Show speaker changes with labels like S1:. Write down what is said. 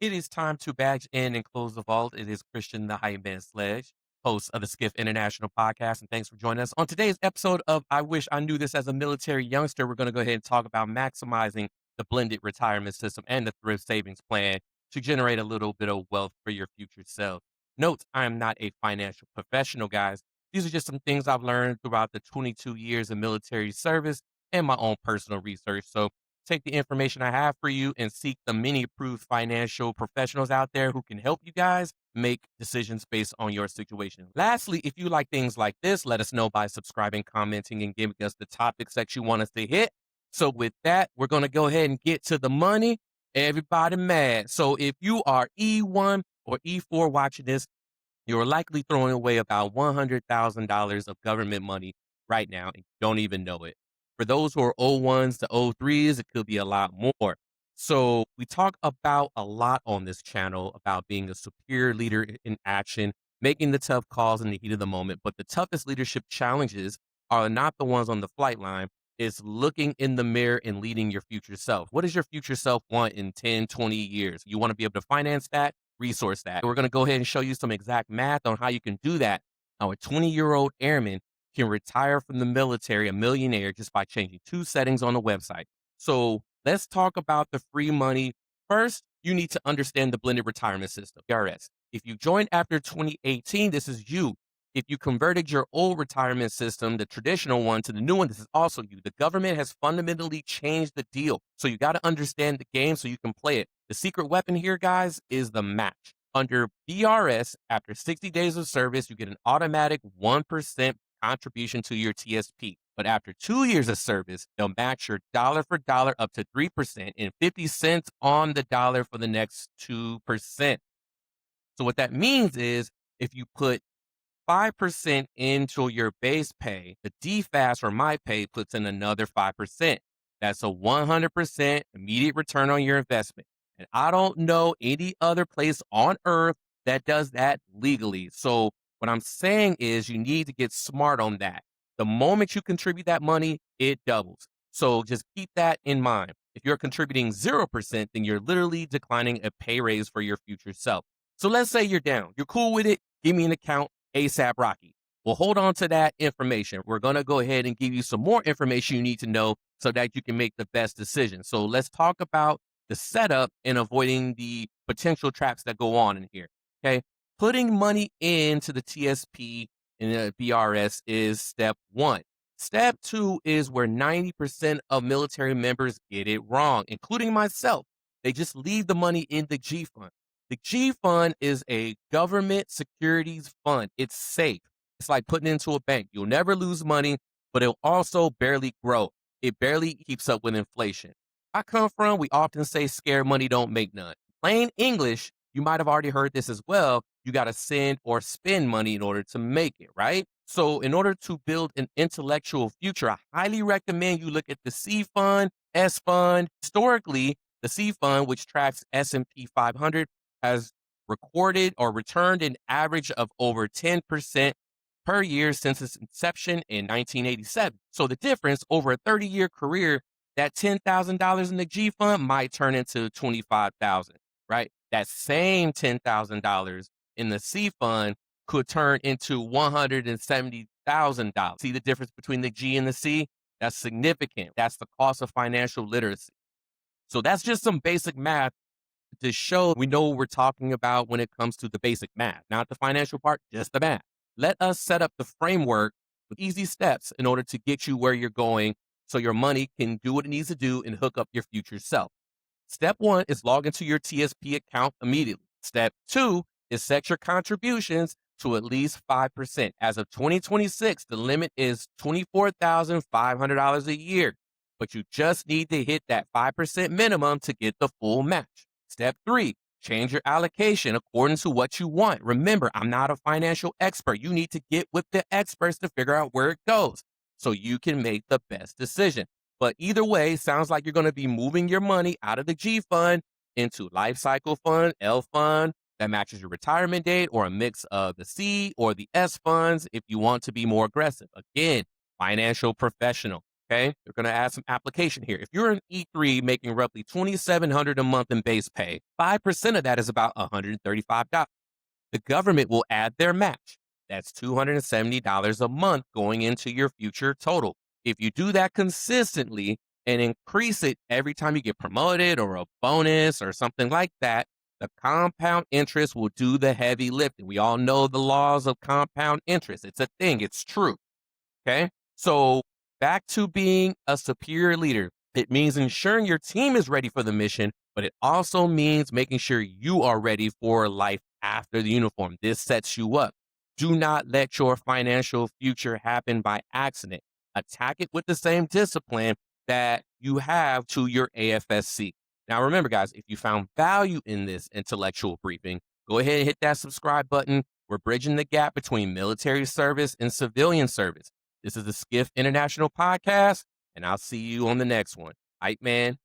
S1: It is time to badge in and close the vault. It is Christian the Hype Man Sledge, host of the SCIIF International Podcast, and thanks for joining us. On today's episode of I Wish I Knew This as a Military Youngster, we're going to go ahead and talk about maximizing the blended retirement system and the Thrift Savings Plan to generate a little bit of wealth for your future self. Note, I am not a financial professional, guys. These are just some things I've learned throughout the 22 years of military service and my own personal research. So take the information I have for you and seek the many approved financial professionals out there who can help you guys make decisions based on your situation. Lastly, if you like things like this, let us know by subscribing, commenting, and giving us the topics that you want us to hit. So with that, we're going to go ahead and get to the money. Everybody mad. So if you are E1 or E4 watching this, you're likely throwing away about $100,000 of government money right now and you don't even know it. For those who are O1s to O3s, it could be a lot more. So we talk about a lot on this channel about being a superior leader in action, making the tough calls in the heat of the moment. But the toughest leadership challenges are not the ones on the flight line. It's looking in the mirror and leading your future self. What does your future self want in 10, 20 years? You want to be able to finance that, resource that. We're going to go ahead and show you some exact math on how you can do that. Now, a 20-year-old airman can retire from the military a millionaire just by changing two settings on the website. So let's talk about the free money. First, you need to understand the blended retirement system, BRS. If you joined after 2018, this is you. If you converted your old retirement system, the traditional one, to the new one, this is also you. The government has fundamentally changed the deal. So you got to understand the game so you can play it. The secret weapon here, guys, is the match. Under BRS, after 60 days of service, you get an automatic 1% contribution to your TSP. But after 2 years of service, they'll match your dollar for dollar up to 3% and 50 cents on the dollar for the next 2%. So what that means is if you put 5% into your base pay, the DFAST or my pay puts in another 5%. That's a 100% immediate return on your investment. And I don't know any other place on earth that does that legally. So what I'm saying is you need to get smart on that. The moment you contribute that money, it doubles. So just keep that in mind. If you're contributing 0%, then you're literally declining a pay raise for your future self. So let's say you're down. You're cool with it. Give me an account ASAP Rocky. Well, hold on to that information. We're going to go ahead and give you some more information you need to know so that you can make the best decision. So let's talk about the setup and avoiding the potential traps that go on in here. Okay. Putting money into the TSP and the BRS is step one. Step two is where 90% of military members get it wrong, including myself. They just leave the money in the G fund. The G fund is a government securities fund. It's safe. It's like putting it into a bank. You'll never lose money, but it'll also barely grow. It barely keeps up with inflation. I come from, we often say scared money don't make none. Plain English, you might have already heard this as well. You got to send or spend money in order to make it, right? So in order to build an intellectual future, I highly recommend you look at the C fund, S fund. Historically, the C fund, which tracks S&P 500, has recorded or returned an average of over 10% per year since its inception in 1987. So the difference over a 30-year career, that $10,000 in the G fund might turn into $25,000, right? That same $10,000 in the C fund could turn into $170,000. See the difference between the G and the C? That's significant. That's the cost of financial literacy. So that's just some basic math to show we know what we're talking about when it comes to the basic math, not the financial part, just the math. Let us set up the framework with easy steps in order to get you where you're going so your money can do what it needs to do and hook up your future self. Step one is log into your TSP account immediately. Step two is set your contributions to at least 5%. As of 2026, the limit is $24,500 a year, but you just need to hit that 5% minimum to get the full match. Step three, change your allocation according to what you want. Remember, I'm not a financial expert. You need to get with the experts to figure out where it goes so you can make the best decision. But either way, sounds like you're going to be moving your money out of the G fund into life cycle fund, L fund that matches your retirement date, or a mix of the C or the S funds if you want to be more aggressive. Again, financial professional. Okay, they're going to add some application here. If you're an E3 making roughly $2,700 a month in base pay, 5% of that is about $135. The government will add their match. That's $270 a month going into your future total. If you do that consistently and increase it every time you get promoted or a bonus or something like that, the compound interest will do the heavy lifting. We all know the laws of compound interest. It's a thing, it's true. Okay. So back to being a superior leader. It means ensuring your team is ready for the mission, but it also means making sure you are ready for life after the uniform. This sets you up. Do not let your financial future happen by accident. Attack it with the same discipline that you have to your AFSC. Now, remember, guys, if you found value in this intellectual briefing, go ahead and hit that subscribe button. We're bridging the gap between military service and civilian service. This is the SCIIF International Podcast, and I'll see you on the next one. Hype man